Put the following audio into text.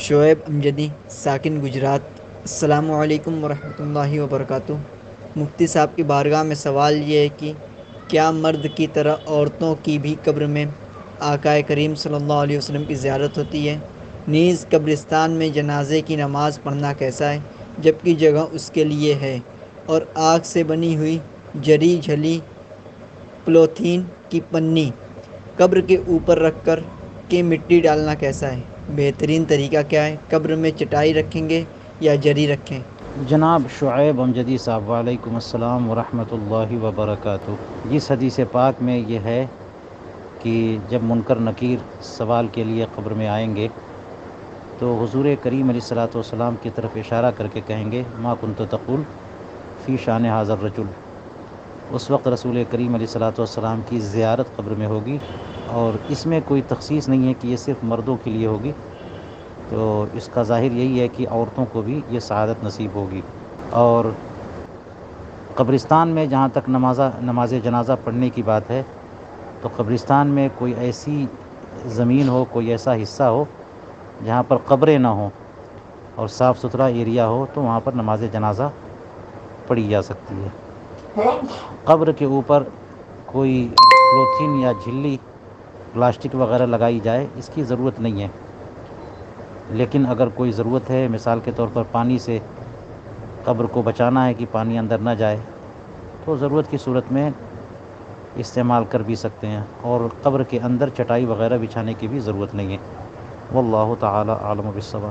شعیب امجدی، ساکن گجرات۔ السلام علیکم ورحمۃ اللہ وبرکاتہ۔ مفتی صاحب کی بارگاہ میں سوال یہ ہے کہ کیا مرد کی طرح عورتوں کی بھی قبر میں آقا کریم صلی اللہ علیہ وسلم کی زیارت ہوتی ہے؟ نیز قبرستان میں جنازے کی نماز پڑھنا کیسا ہے جبکہ جگہ اس کے لیے ہے؟ اور آگ سے بنی ہوئی جری جھلی پولیتھین کی پنی قبر کے اوپر رکھ کر کے مٹی ڈالنا کیسا ہے؟ بہترین طریقہ کیا ہے؟ قبر میں چٹائی رکھیں گے یا جری رکھیں؟ جناب شعیب امجدی صاحب، وعلیکم السلام ورحمۃ اللہ وبرکاتہ۔ جس حدیث پاک میں یہ ہے کہ جب منکر نکیر سوال کے لیے قبر میں آئیں گے تو حضور کریم علیہ الصلوۃ والسلام کی طرف اشارہ کر کے کہیں گے ما کنت تقول فی شان ھذا الرجل۔ اس وقت رسول کریم علیہ الصلوۃ والسلام کی زیارت قبر میں ہوگی، اور اس میں کوئی تخصیص نہیں ہے کہ یہ صرف مردوں کے لیے ہوگی، تو اس کا ظاہر یہی ہے کہ عورتوں کو بھی یہ سعادت نصیب ہوگی۔ اور قبرستان میں جہاں تک نماز جنازہ پڑھنے کی بات ہے، تو قبرستان میں کوئی ایسی زمین ہو، کوئی ایسا حصہ ہو جہاں پر قبریں نہ ہوں اور صاف ستھرا ایریا ہو، تو وہاں پر نماز جنازہ پڑھی جا سکتی ہے۔ قبر کے اوپر کوئی پولیتھین یا جھلی پلاسٹک وغیرہ لگائی جائے، اس کی ضرورت نہیں ہے، لیکن اگر کوئی ضرورت ہے، مثال کے طور پر پانی سے قبر کو بچانا ہے کہ پانی اندر نہ جائے، تو ضرورت کی صورت میں استعمال کر بھی سکتے ہیں، اور قبر کے اندر چٹائی وغیرہ بچھانے کی بھی ضرورت نہیں ہے۔ واللہ تعالی اعلم بالصواب۔